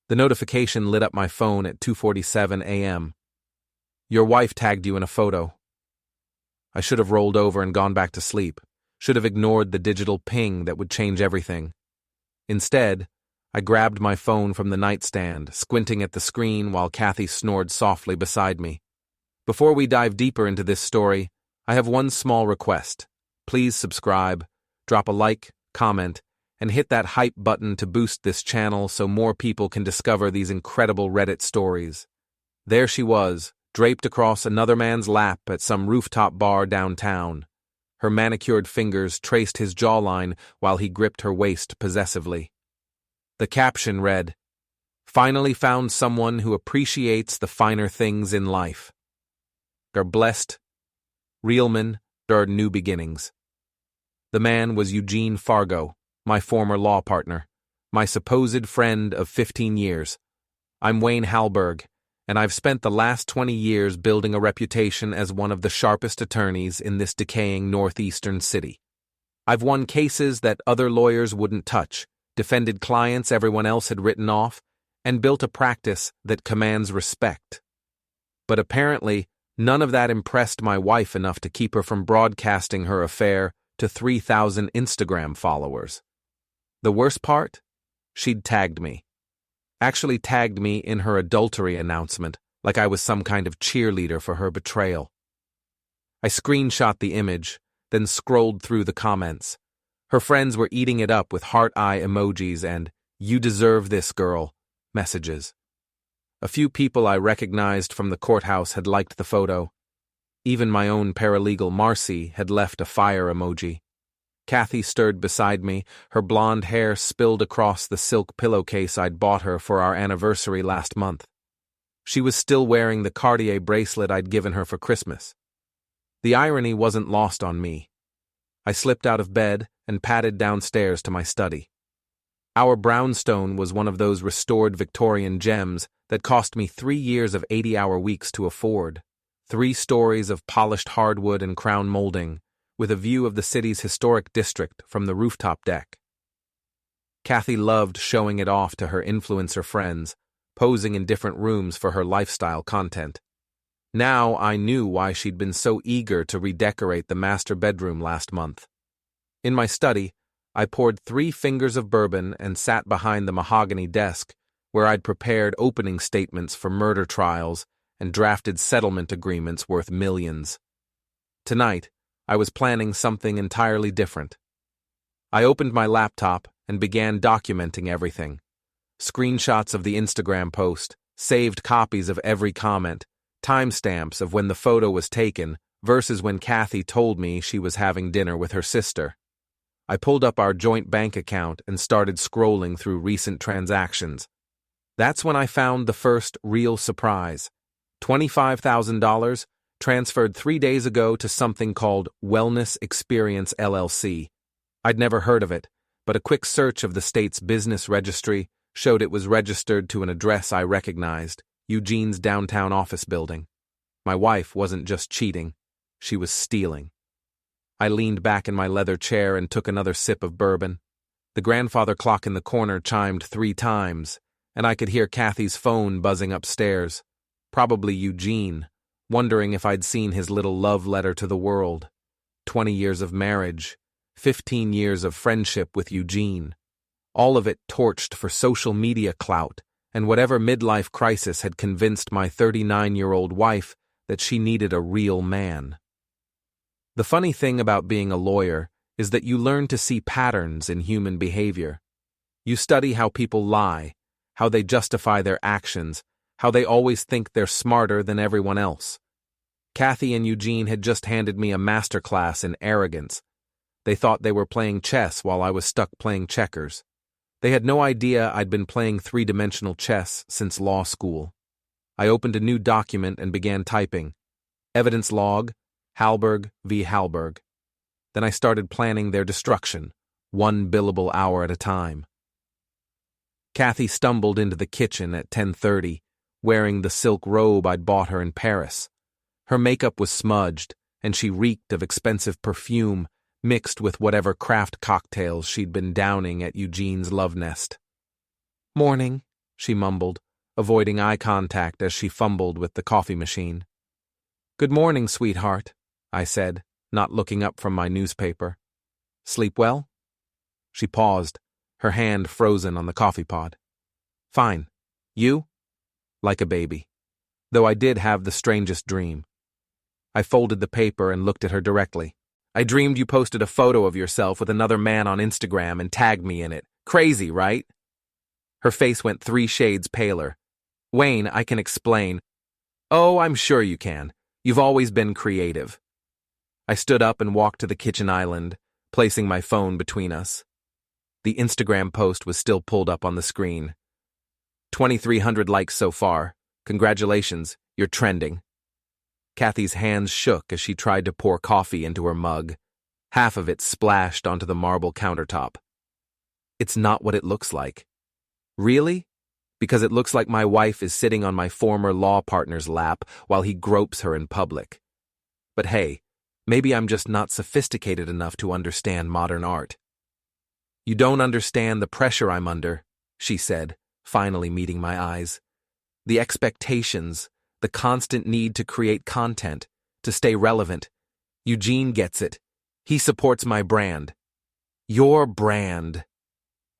The notification lit up my phone at 2:47 a.m. Your wife tagged you in a photo. I should have rolled over and gone back to sleep, should have ignored the digital ping that would change everything. Instead, I grabbed my phone from the nightstand, squinting at the screen while Kathy snored softly beside me. Before we dive deeper into this story, I have one small request. Please subscribe, drop a like, comment, and hit that hype button to boost this channel so more people can discover these incredible Reddit stories. There she was, draped across another man's lap at some rooftop bar downtown. Her manicured fingers traced his jawline while he gripped her waist possessively. The caption read, "Finally found someone who appreciates the finer things in life. Are blessed. Realman, there are new beginnings." The man was Eugene Fargo, my former law partner, my supposed friend of 15 years. I'm Wayne Halberg, and I've spent the last 20 years building a reputation as one of the sharpest attorneys in this decaying northeastern city. I've won cases that other lawyers wouldn't touch, defended clients everyone else had written off, and built a practice that commands respect. But apparently, none of that impressed my wife enough to keep her from broadcasting her affair to 3,000 Instagram followers. The worst part? She'd tagged me. Actually tagged me in her adultery announcement, like I was some kind of cheerleader for her betrayal. I screenshot the image, then scrolled through the comments. Her friends were eating it up with heart-eye emojis and "You deserve this, girl" messages. A few people I recognized from the courthouse had liked the photo. Even my own paralegal Marcy had left a fire emoji. Kathy stirred beside me, her blonde hair spilled across the silk pillowcase I'd bought her for our anniversary last month. She was still wearing the Cartier bracelet I'd given her for Christmas. The irony wasn't lost on me. I slipped out of bed and padded downstairs to my study. Our brownstone was one of those restored Victorian gems that cost me 3 years of 80-hour weeks to afford. 3 stories of polished hardwood and crown molding, with a view of the city's historic district from the rooftop deck. Kathy loved showing it off to her influencer friends, posing in different rooms for her lifestyle content. Now I knew why she'd been so eager to redecorate the master bedroom last month. In my study, I poured 3 fingers of bourbon and sat behind the mahogany desk where I'd prepared opening statements for murder trials and drafted settlement agreements worth millions. Tonight, I was planning something entirely different. I opened my laptop and began documenting everything. Screenshots of the Instagram post, saved copies of every comment, timestamps of when the photo was taken versus when Kathy told me she was having dinner with her sister. I pulled up our joint bank account and started scrolling through recent transactions. That's when I found the first real surprise. $25,000 transferred 3 days ago to something called Wellness Experience LLC. I'd never heard of it, but a quick search of the state's business registry showed it was registered to an address I recognized, Eugene's downtown office building. My wife wasn't just cheating, she was stealing. I leaned back in my leather chair and took another sip of bourbon. The grandfather clock in the corner chimed 3 times, and I could hear Kathy's phone buzzing upstairs. Probably Eugene, wondering if I'd seen his little love letter to the world. 20 years of marriage, 15 years of friendship with Eugene. All of it torched for social media clout, and whatever midlife crisis had convinced my 39-year-old wife that she needed a real man. The funny thing about being a lawyer is that you learn to see patterns in human behavior. You study how people lie, how they justify their actions, how they always think they're smarter than everyone else. Kathy and Eugene had just handed me a masterclass in arrogance. They thought they were playing chess while I was stuck playing checkers. They had no idea I'd been playing 3-dimensional chess since law school. I opened a new document and began typing. Evidence log, Halberg v. Halberg. Then I started planning their destruction, 1 billable hour at a time. Kathy stumbled into the kitchen at 10:30, wearing the silk robe I'd bought her in Paris. Her makeup was smudged, and she reeked of expensive perfume mixed with whatever craft cocktails she'd been downing at Eugene's love nest. "Morning," she mumbled, avoiding eye contact as she fumbled with the coffee machine. Good morning, sweetheart, I said, not looking up from my newspaper. Sleep well? She paused, her hand frozen on the coffee pod. Fine. You? Like a baby. Though I did have the strangest dream. I folded the paper and looked at her directly. I dreamed you posted a photo of yourself with another man on Instagram and tagged me in it. Crazy, right? Her face went 3 shades paler. Wayne, I can explain. Oh, I'm sure you can. You've always been creative. I stood up and walked to the kitchen island, placing my phone between us. The Instagram post was still pulled up on the screen. 2,300 likes so far. Congratulations, you're trending. Kathy's hands shook as she tried to pour coffee into her mug. Half of it splashed onto the marble countertop. It's not what it looks like. Really? Because it looks like my wife is sitting on my former law partner's lap while he gropes her in public. But hey, maybe I'm just not sophisticated enough to understand modern art. You don't understand the pressure I'm under, she said, finally meeting my eyes. The expectations, the constant need to create content, to stay relevant. Eugene gets it. He supports my brand. Your brand.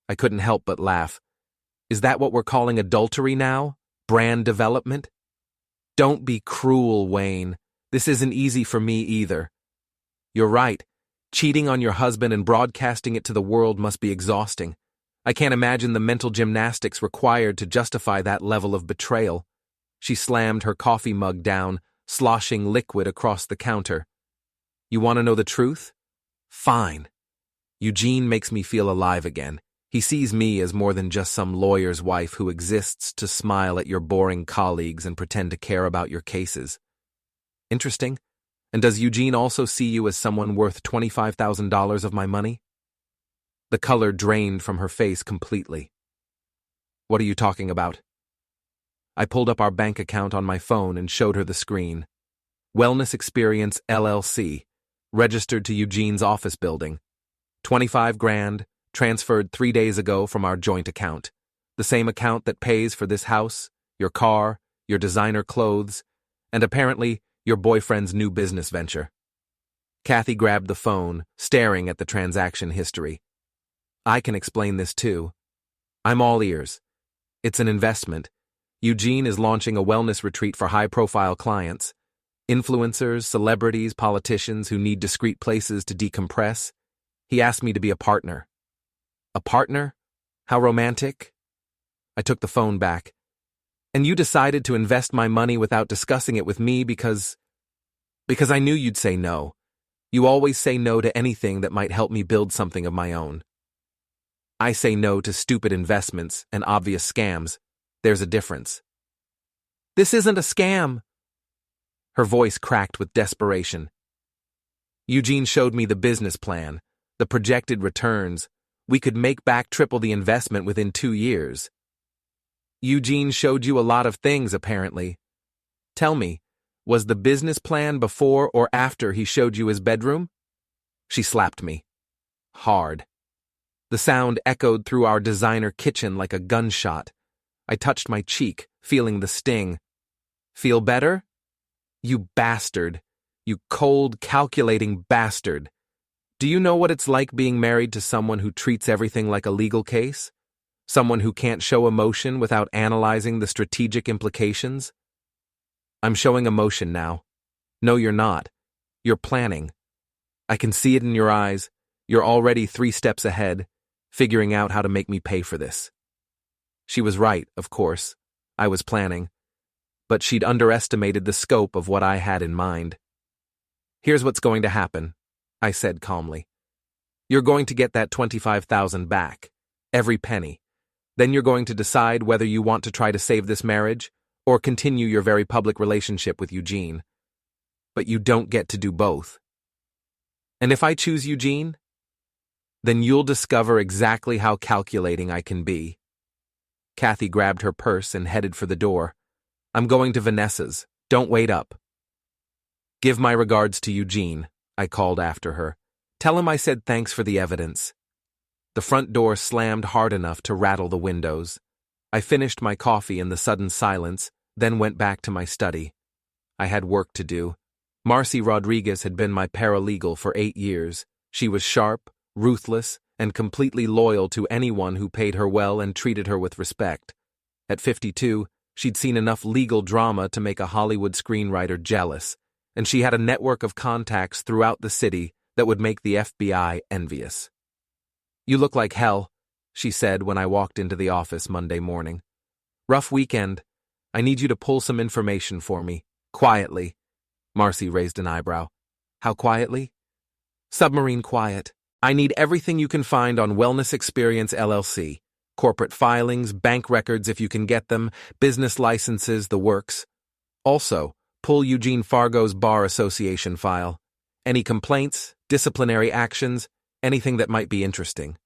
I couldn't help but laugh. Is that what we're calling adultery now? Brand development? Don't be cruel, Wayne. This isn't easy for me either. You're right. Cheating on your husband and broadcasting it to the world must be exhausting. I can't imagine the mental gymnastics required to justify that level of betrayal. She slammed her coffee mug down, sloshing liquid across the counter. You want to know the truth? Fine. Eugene makes me feel alive again. He sees me as more than just some lawyer's wife who exists to smile at your boring colleagues and pretend to care about your cases. Interesting. And does Eugene also see you as someone worth $25,000 of my money? The color drained from her face completely. What are you talking about? I pulled up our bank account on my phone and showed her the screen. Wellness Experience LLC, registered to Eugene's office building. 25 grand, transferred 3 days ago from our joint account. The same account that pays for this house, your car, your designer clothes, and apparently your boyfriend's new business venture. Kathy grabbed the phone, staring at the transaction history. I can explain this too. I'm all ears. It's an investment. Eugene is launching a wellness retreat for high-profile clients. Influencers, celebrities, politicians who need discreet places to decompress. He asked me to be a partner. A partner? How romantic? I took the phone back. And you decided to invest my money without discussing it with me because I knew you'd say no. You always say no to anything that might help me build something of my own. I say no to stupid investments and obvious scams. There's a difference. This isn't a scam. Her voice cracked with desperation. Eugene showed me the business plan, the projected returns. We could make back triple the investment within 2 years. Eugene showed you a lot of things, apparently. Tell me, was the business plan before or after he showed you his bedroom? She slapped me. Hard. The sound echoed through our designer kitchen like a gunshot. I touched my cheek, feeling the sting. Feel better? You bastard. You cold, calculating bastard. Do you know what it's like being married to someone who treats everything like a legal case? Someone who can't show emotion without analyzing the strategic implications? I'm showing emotion now. No, you're not. You're planning. I can see it in your eyes. You're already 3 steps ahead, figuring out how to make me pay for this. She was right, of course. I was planning. But she'd underestimated the scope of what I had in mind. Here's what's going to happen, I said calmly. You're going to get that $25,000 back. Every penny. Then you're going to decide whether you want to try to save this marriage or continue your very public relationship with Eugene. But you don't get to do both. And if I choose Eugene, then you'll discover exactly how calculating I can be. Kathy grabbed her purse and headed for the door. I'm going to Vanessa's. Don't wait up. Give my regards to Eugene, I called after her. Tell him I said thanks for the evidence. The front door slammed hard enough to rattle the windows. I finished my coffee in the sudden silence, then went back to my study. I had work to do. Marcy Rodriguez had been my paralegal for 8 years. She was sharp, ruthless, and completely loyal to anyone who paid her well and treated her with respect. At 52, she'd seen enough legal drama to make a Hollywood screenwriter jealous, and she had a network of contacts throughout the city that would make the FBI envious. "You look like hell," she said when I walked into the office Monday morning. "Rough weekend. I need you to pull some information for me. Quietly." Marcy raised an eyebrow. "How quietly?" "Submarine quiet. I need everything you can find on Wellness Experience LLC. Corporate filings, bank records if you can get them, business licenses, the works. Also, pull Eugene Fargo's Bar Association file. Any complaints, disciplinary actions, anything that might be interesting."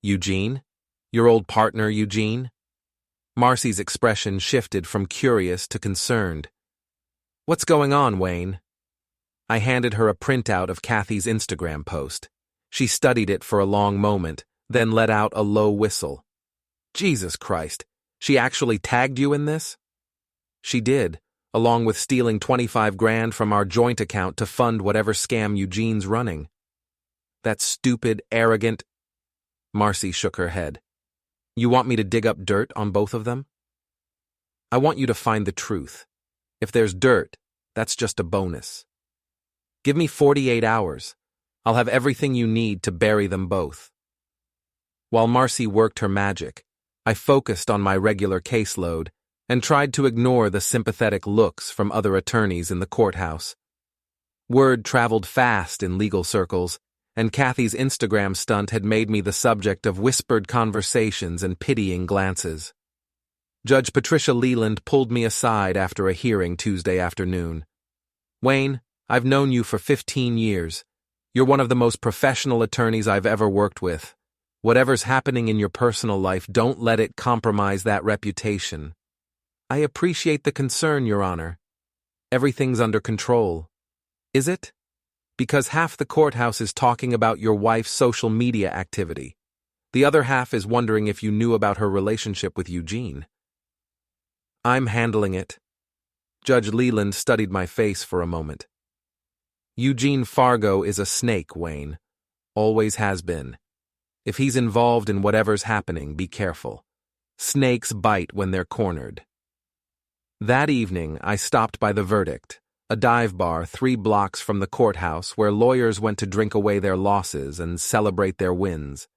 "Eugene? Your old partner, Eugene?" Marcy's expression shifted from curious to concerned. "What's going on, Wayne?" I handed her a printout of Kathy's Instagram post. She studied it for a long moment, then let out a low whistle. "Jesus Christ, she actually tagged you in this?" "She did, along with stealing 25 grand from our joint account to fund whatever scam Eugene's running." "That stupid, arrogant—" Marcy shook her head. "You want me to dig up dirt on both of them?" "I want you to find the truth. If there's dirt, that's just a bonus. Give me 48 hours. I'll have everything you need to bury them both." While Marcy worked her magic, I focused on my regular caseload and tried to ignore the sympathetic looks from other attorneys in the courthouse. Word traveled fast in legal circles, and Kathy's Instagram stunt had made me the subject of whispered conversations and pitying glances. Judge Patricia Leland pulled me aside after a hearing Tuesday afternoon. "Wayne, I've known you for 15 years. You're one of the most professional attorneys I've ever worked with. Whatever's happening in your personal life, don't let it compromise that reputation." "I appreciate the concern, Your Honor. Everything's under control." "Is it? Because half the courthouse is talking about your wife's social media activity. The other half is wondering if you knew about her relationship with Eugene." "I'm handling it." Judge Leland studied my face for a moment. "Eugene Fargo is a snake, Wayne. Always has been. If he's involved in whatever's happening, be careful. Snakes bite when they're cornered." That evening, I stopped by the Verdict, a dive bar 3 blocks from the courthouse where lawyers went to drink away their losses and celebrate their wins.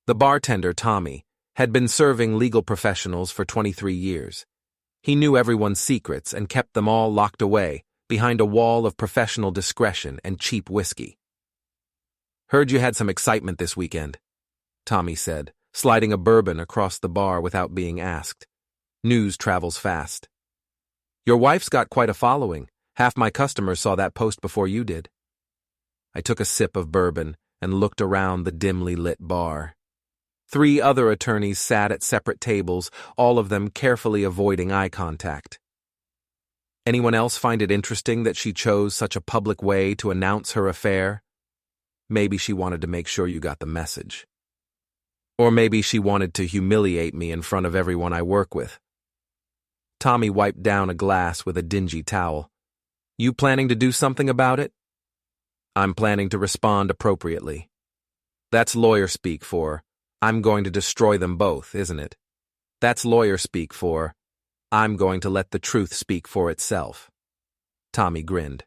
The bartender, Tommy, had been serving legal professionals for 23 years. He knew everyone's secrets and kept them all locked away behind a wall of professional discretion and cheap whiskey. "Heard you had some excitement this weekend," Tommy said, sliding a bourbon across the bar without being asked. "News travels fast." "Your wife's got quite a following. Half my customers saw that post before you did." I took a sip of bourbon and looked around the dimly lit bar. 3 other attorneys sat at separate tables, all of them carefully avoiding eye contact. "Anyone else find it interesting that she chose such a public way to announce her affair?" "Maybe she wanted to make sure you got the message. Or maybe she wanted to humiliate me in front of everyone I work with." Tommy wiped down a glass with a dingy towel. "You planning to do something about it?" "I'm planning to respond appropriately." "That's lawyer speak for, I'm going to destroy them both, isn't it?" "That's lawyer speak for, I'm going to let the truth speak for itself." Tommy grinned.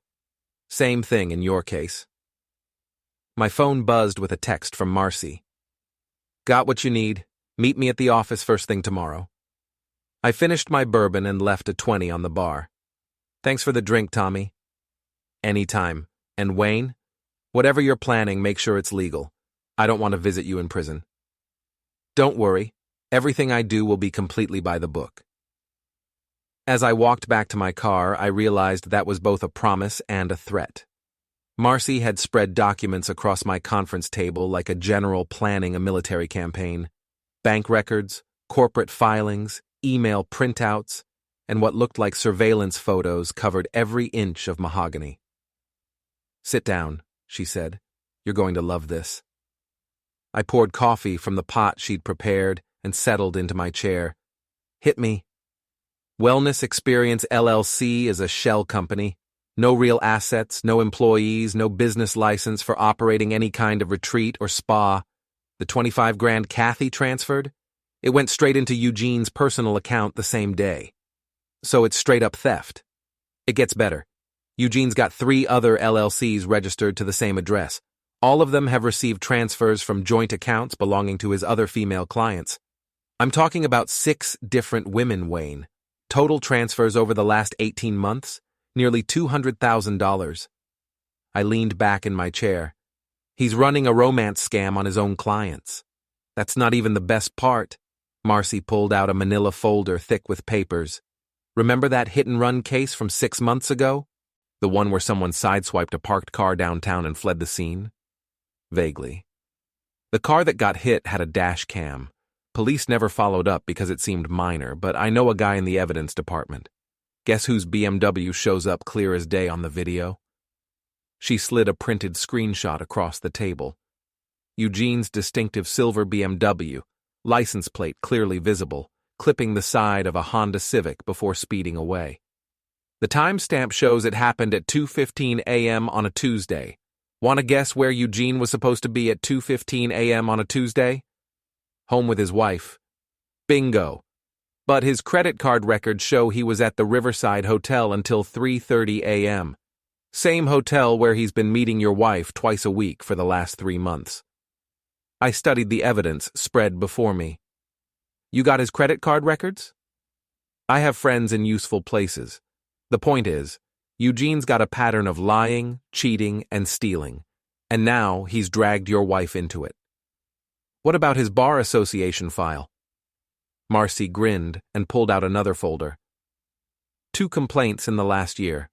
"Same thing in your case." My phone buzzed with a text from Marcy. "Got what you need. Meet me at the office first thing tomorrow." I finished my bourbon and left a 20 on the bar. "Thanks for the drink, Tommy." "Anytime. And Wayne, whatever you're planning, make sure it's legal. I don't want to visit you in prison." "Don't worry. Everything I do will be completely by the book." As I walked back to my car, I realized that was both a promise and a threat. Marcy had spread documents across my conference table like a general planning a military campaign. Bank records, corporate filings, email printouts, and what looked like surveillance photos covered every inch of mahogany. "Sit down," she said. "You're going to love this." I poured coffee from the pot she'd prepared and settled into my chair, Hit me. Wellness Experience LLC is a shell company. No real assets, no employees, no business license for operating any kind of retreat or spa. The 25 grand Kathy transferred? It went straight into Eugene's personal account the same day. So it's straight up theft. It gets better. Eugene's got 3 other LLCs registered to the same address. All of them have received transfers from joint accounts belonging to his other female clients. I'm talking about 6 different women, Wayne. Total transfers over the last 18 months? Nearly $200,000. I leaned back in my chair. He's running a romance scam on his own clients. That's not even the best part. Marcy pulled out a manila folder thick with papers. Remember that hit-and-run case from 6 months ago? The one where someone sideswiped a parked car downtown and fled the scene? Vaguely. The car that got hit had a dash cam. Police never followed up because it seemed minor, but I know a guy in the evidence department. Guess whose BMW shows up clear as day on the video? She slid a printed screenshot across the table. Eugene's distinctive silver BMW, license plate clearly visible, clipping the side of a Honda Civic before speeding away. The timestamp shows it happened at 2:15 a.m. on a Tuesday. Want to guess where Eugene was supposed to be at 2:15 a.m. on a Tuesday? Home with his wife. Bingo. But his credit card records show he was at the Riverside Hotel until 3:30 a.m. Same hotel where he's been meeting your wife twice a week for the last 3 months. I studied the evidence spread before me. You got his credit card records? I have friends in useful places. The point is, Eugene's got a pattern of lying, cheating, and stealing, and now he's dragged your wife into it. What about his bar association file? Marcy grinned and pulled out another folder. 2 complaints in the last year,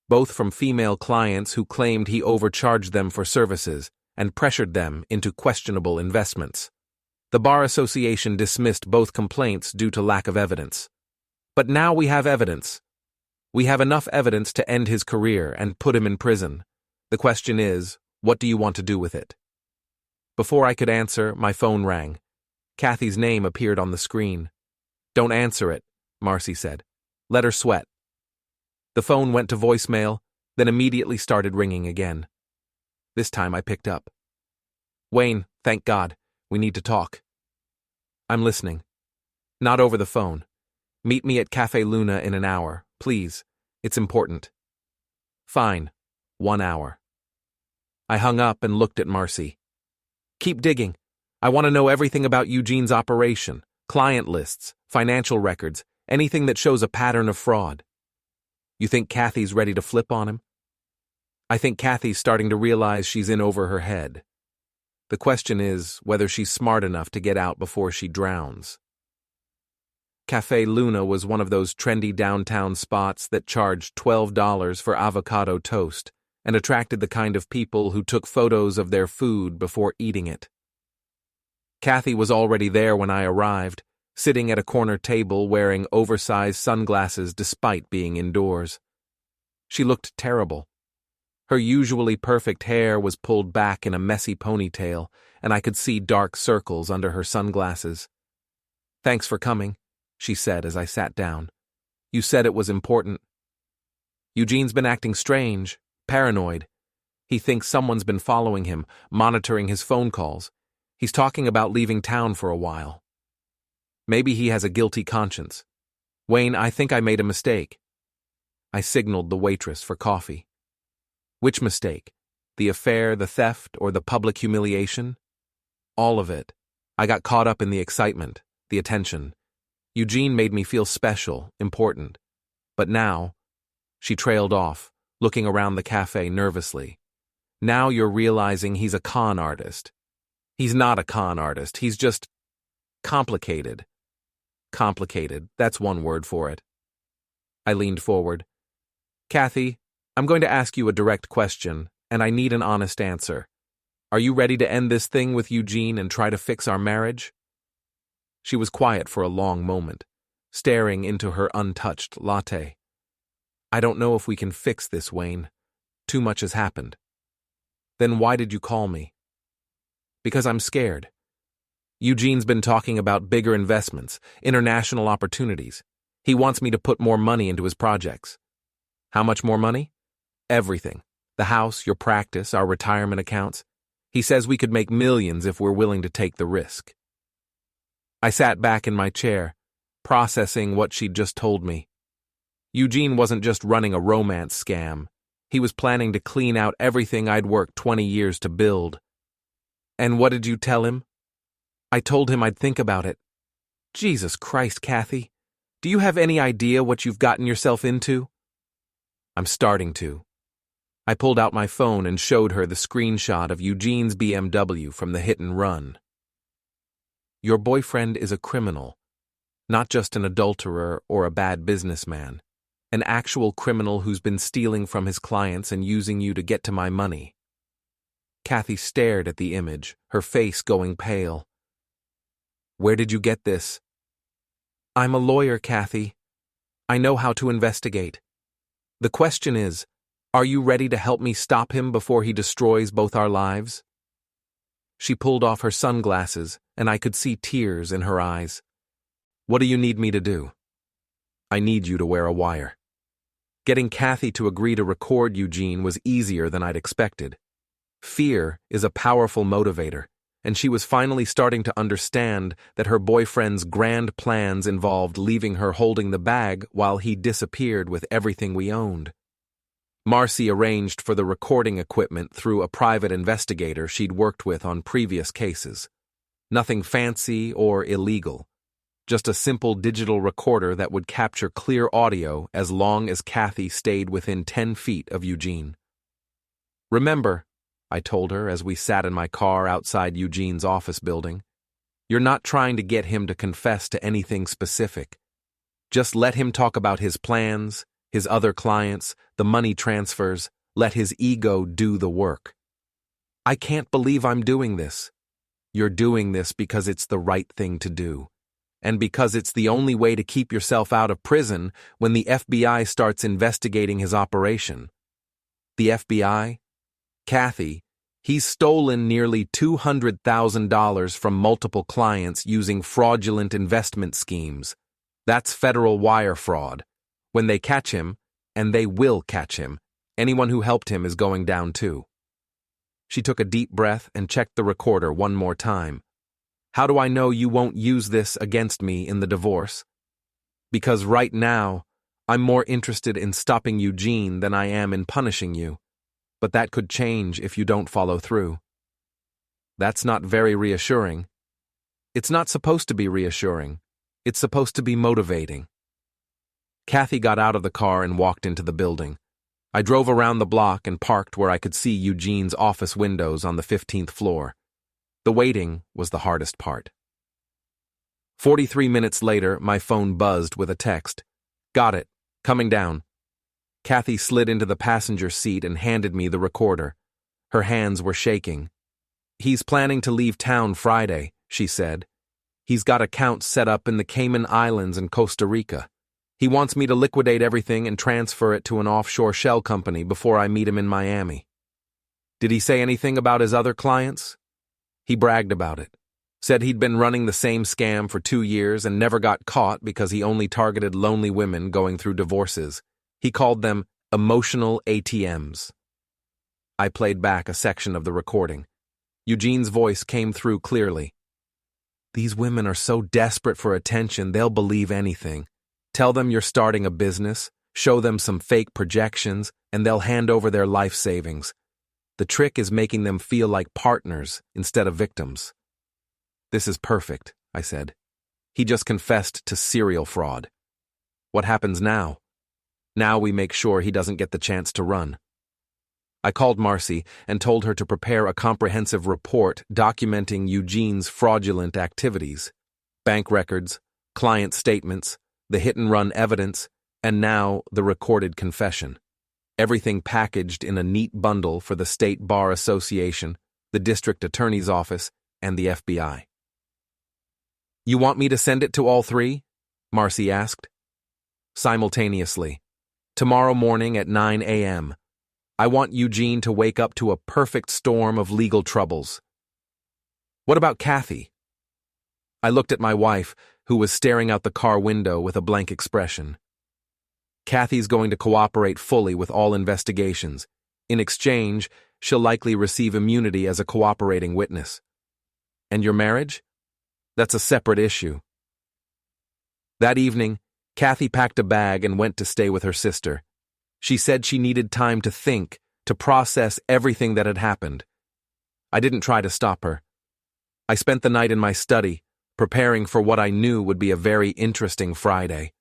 both from female clients who claimed he overcharged them for services and pressured them into questionable investments. The bar association dismissed both complaints due to lack of evidence. But now we have evidence. We have enough evidence to end his career and put him in prison. The question is, what do you want to do with it? Before I could answer, my phone rang. Kathy's name appeared on the screen. Don't answer it, Marcy said. Let her sweat. The phone went to voicemail, then immediately started ringing again. This time I picked up. Wayne, thank God. We need to talk. I'm listening. Not over the phone. Meet me at Cafe Luna in an hour, please. It's important. Fine. 1 hour. I hung up and looked at Marcy. Keep digging. I want to know everything about Eugene's operation, client lists, financial records, anything that shows a pattern of fraud. You think Kathy's ready to flip on him? I think Kathy's starting to realize she's in over her head. The question is whether she's smart enough to get out before she drowns. Cafe Luna was one of those trendy downtown spots that charged $12 for avocado toast and attracted the kind of people who took photos of their food before eating it. Kathy was already there when I arrived, sitting at a corner table wearing oversized sunglasses despite being indoors. She looked terrible. Her usually perfect hair was pulled back in a messy ponytail, and I could see dark circles under her sunglasses. Thanks for coming, she said as I sat down. You said it was important. Eugene's been acting strange, paranoid. He thinks someone's been following him, monitoring his phone calls. He's talking about leaving town for a while. Maybe he has a guilty conscience. Wayne, I think I made a mistake. I signaled the waitress for coffee. Which mistake? The affair, the theft, or the public humiliation? All of it. I got caught up in the excitement, the attention. Eugene made me feel special, important. But now, she trailed off, looking around the cafe nervously. Now you're realizing he's a con artist. He's not a con artist, he's just complicated. Complicated, that's one word for it. I leaned forward. Kathy, I'm going to ask you a direct question, and I need an honest answer. Are you ready to end this thing with Eugene and try to fix our marriage? She was quiet for a long moment, staring into her untouched latte. I don't know if we can fix this, Wayne. Too much has happened. Then why did you call me? Because I'm scared. Eugene's been talking about bigger investments, international opportunities. He wants me to put more money into his projects. How much more money? Everything. The house, your practice, our retirement accounts. He says we could make millions if we're willing to take the risk. I sat back in my chair, processing what she'd just told me. Eugene wasn't just running a romance scam. He was planning to clean out everything I'd worked 20 years to build. And what did you tell him? I told him I'd think about it. Jesus Christ, Kathy. Do you have any idea what you've gotten yourself into? I'm starting to. I pulled out my phone and showed her the screenshot of Eugene's BMW from the hit and run. Your boyfriend is a criminal, not just an adulterer or a bad businessman, an actual criminal who's been stealing from his clients and using you to get to my money. Kathy stared at the image, her face going pale. Where did you get this? I'm a lawyer, Kathy. I know how to investigate. The question is, are you ready to help me stop him before he destroys both our lives? She pulled off her sunglasses, and I could see tears in her eyes. What do you need me to do? I need you to wear a wire. Getting Kathy to agree to record Eugene was easier than I'd expected. Fear is a powerful motivator, and she was finally starting to understand that her boyfriend's grand plans involved leaving her holding the bag while he disappeared with everything we owned. Marcy arranged for the recording equipment through a private investigator she'd worked with on previous cases. Nothing fancy or illegal. Just a simple digital recorder that would capture clear audio as long as Kathy stayed within 10 feet of Eugene. Remember, I told her as we sat in my car outside Eugene's office building, you're not trying to get him to confess to anything specific. Just let him talk about his plans, his other clients, the money transfers, let his ego do the work. I can't believe I'm doing this. You're doing this because it's the right thing to do, and because it's the only way to keep yourself out of prison when the FBI starts investigating his operation. The FBI? Kathy, he's stolen nearly $200,000 from multiple clients using fraudulent investment schemes. That's federal wire fraud. When they catch him, and they will catch him, anyone who helped him is going down too. She took a deep breath and checked the recorder one more time. How do I know you won't use this against me in the divorce? Because right now, I'm more interested in stopping Eugene than I am in punishing you. But that could change if you don't follow through. That's not very reassuring. It's not supposed to be reassuring. It's supposed to be motivating. Kathy got out of the car and walked into the building. I drove around the block and parked where I could see Eugene's office windows on the 15th floor. The waiting was the hardest part. 43 minutes later, my phone buzzed with a text. Got it. Coming down. Kathy slid into the passenger seat and handed me the recorder. Her hands were shaking. He's planning to leave town Friday, she said. He's got accounts set up in the Cayman Islands and Costa Rica. He wants me to liquidate everything and transfer it to an offshore shell company before I meet him in Miami. Did he say anything about his other clients? He bragged about it. Said he'd been running the same scam for 2 years and never got caught because he only targeted lonely women going through divorces. He called them emotional ATMs. I played back a section of the recording. Eugene's voice came through clearly. These women are so desperate for attention they'll believe anything. Tell them you're starting a business, show them some fake projections, and they'll hand over their life savings. The trick is making them feel like partners instead of victims. This is perfect, I said. He just confessed to serial fraud. What happens now? Now we make sure he doesn't get the chance to run. I called Marcy and told her to prepare a comprehensive report documenting Eugene's fraudulent activities. Bank records, client statements, the hit-and-run evidence, and now the recorded confession. Everything packaged in a neat bundle for the State Bar Association, the District Attorney's Office, and the FBI. You want me to send it to all three? Marcy asked. Simultaneously. Tomorrow morning at 9 a.m. I want Eugene to wake up to a perfect storm of legal troubles. What about Kathy? I looked at my wife, who was staring out the car window with a blank expression. Kathy's going to cooperate fully with all investigations. In exchange, she'll likely receive immunity as a cooperating witness. And your marriage? That's a separate issue. That evening, Kathy packed a bag and went to stay with her sister. She said she needed time to think, to process everything that had happened. I didn't try to stop her. I spent the night in my study, preparing for what I knew would be a very interesting Friday.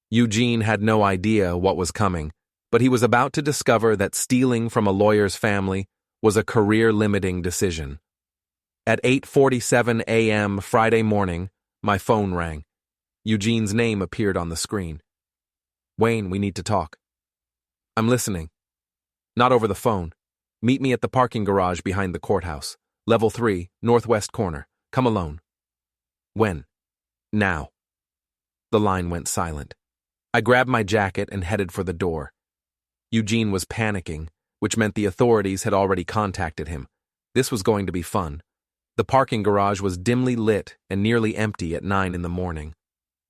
Eugene had no idea what was coming, but he was about to discover that stealing from a lawyer's family was a career-limiting decision. At 8:47 a.m. Friday morning, my phone rang. Eugene's name appeared on the screen. "Wayne, we need to talk." "I'm listening." "Not over the phone. Meet me at the parking garage behind the courthouse. Level 3, northwest corner. Come alone." "When?" "Now." The line went silent. I grabbed my jacket and headed for the door. Eugene was panicking, which meant the authorities had already contacted him. This was going to be fun. The parking garage was dimly lit and nearly empty at 9 in the morning.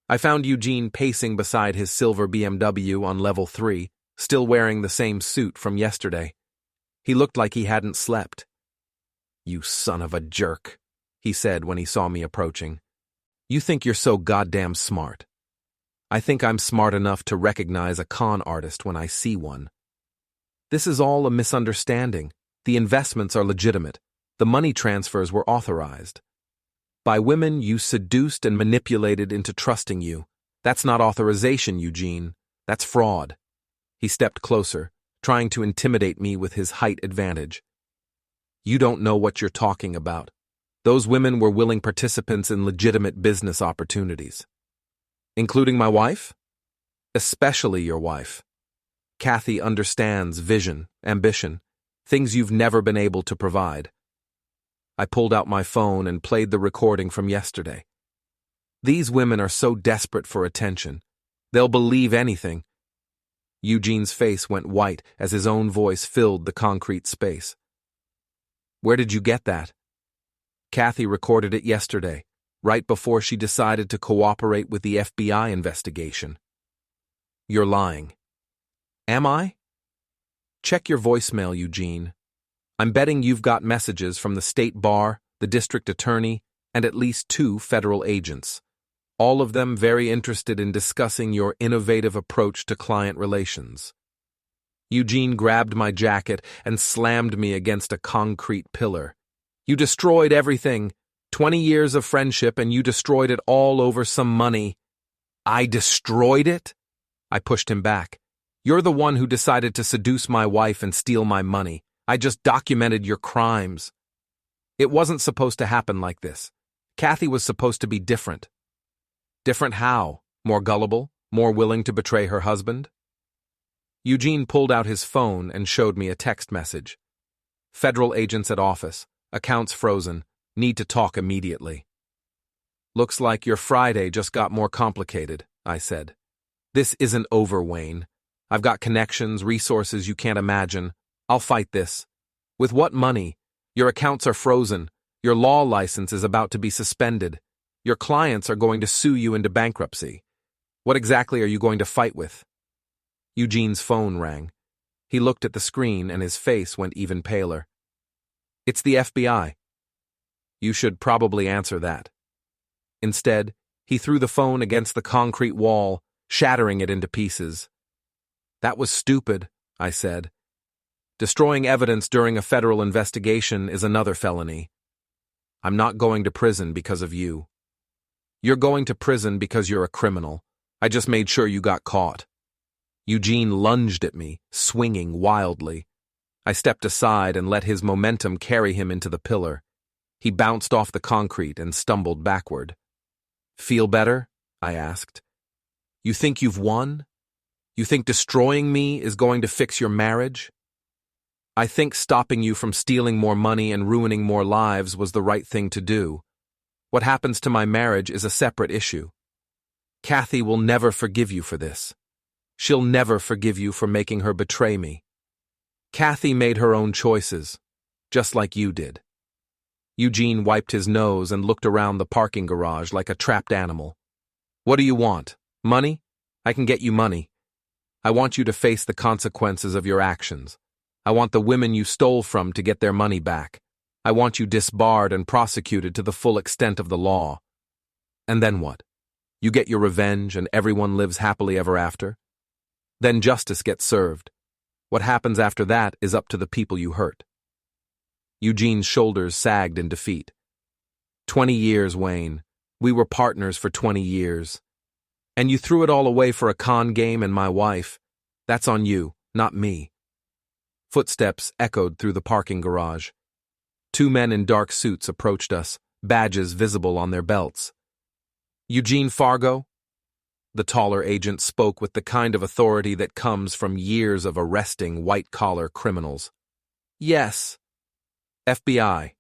I found Eugene pacing beside his silver BMW on level 3, still wearing the same suit from yesterday. He looked like he hadn't slept. "You son of a jerk," he said when he saw me approaching. "You think you're so goddamn smart. I think I'm smart enough to recognize a con artist when I see one. This is all a misunderstanding. The investments are legitimate. The money transfers were authorized. By women you seduced and manipulated into trusting you. That's not authorization, Eugene. That's fraud." He stepped closer, trying to intimidate me with his height advantage. "You don't know what you're talking about. Those women were willing participants in legitimate business opportunities." "Including my wife?" "Especially your wife. Kathy understands vision, ambition, things you've never been able to provide." I pulled out my phone and played the recording from yesterday. These women are so desperate for attention. They'll believe anything. Eugene's face went white as his own voice filled the concrete space. "Where did you get that?" "Kathy recorded it yesterday, right before she decided to cooperate with the FBI investigation." "You're lying." "Am I?" "Check your voicemail, Eugene. I'm betting you've got messages from the state bar, the district attorney, and at least 2 federal agents. All of them very interested in discussing your innovative approach to client relations." Eugene grabbed my jacket and slammed me against a concrete pillar. "You destroyed everything. 20 years of friendship and you destroyed it all over some money." "I destroyed it?" I pushed him back. "You're the one who decided to seduce my wife and steal my money. I just documented your crimes. It wasn't supposed to happen like this. Kathy was supposed to be different." "Different how? More gullible? More willing to betray her husband?" Eugene pulled out his phone and showed me a text message. "Federal agents at office. Accounts frozen. Need to talk immediately." "Looks like your Friday just got more complicated," I said. "This isn't over, Wayne. I've got connections, resources you can't imagine. I'll fight this. With what money? Your accounts are frozen. Your law license is about to be suspended. Your clients are going to sue you into bankruptcy. What exactly are you going to fight with?" Eugene's phone rang. He looked at the screen and his face went even paler. "It's the FBI." "You should probably answer that." Instead, he threw the phone against the concrete wall, shattering it into pieces. "That was stupid," I said. "Destroying evidence during a federal investigation is another felony. I'm not going to prison because of you. You're going to prison because you're a criminal. I just made sure you got caught." Eugene lunged at me, swinging wildly. I stepped aside and let his momentum carry him into the pillar. He bounced off the concrete and stumbled backward. "Feel better?" I asked. "You think you've won? You think destroying me is going to fix your marriage?" "I think stopping you from stealing more money and ruining more lives was the right thing to do. What happens to my marriage is a separate issue. Kathy will never forgive you for this. She'll never forgive you for making her betray me. Kathy made her own choices, just like you did." Eugene wiped his nose and looked around the parking garage like a trapped animal. What do you want? Money? I can get you money. I want you to face the consequences of your actions. I want the women you stole from to get their money back. I want you disbarred and prosecuted to the full extent of the law. And then what? You get your revenge and everyone lives happily ever after? Then justice gets served. What happens after that is up to the people you hurt. Eugene's shoulders sagged in defeat. 20 years, Wayne. We were partners for 20 years. And you threw it all away for a con game and my wife. That's on you, not me. Footsteps echoed through the parking garage. 2 men in dark suits approached us, badges visible on their belts. Eugene Fargo? The taller agent spoke with the kind of authority that comes from years of arresting white-collar criminals. Yes. FBI.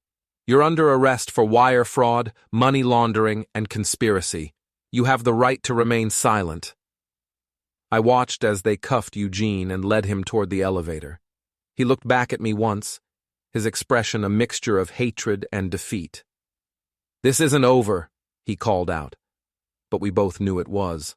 You're under arrest for wire fraud, money laundering, and conspiracy. You have the right to remain silent. I watched as they cuffed Eugene and led him toward the elevator. He looked back at me once, his expression a mixture of hatred and defeat. This isn't over, he called out, but we both knew it was.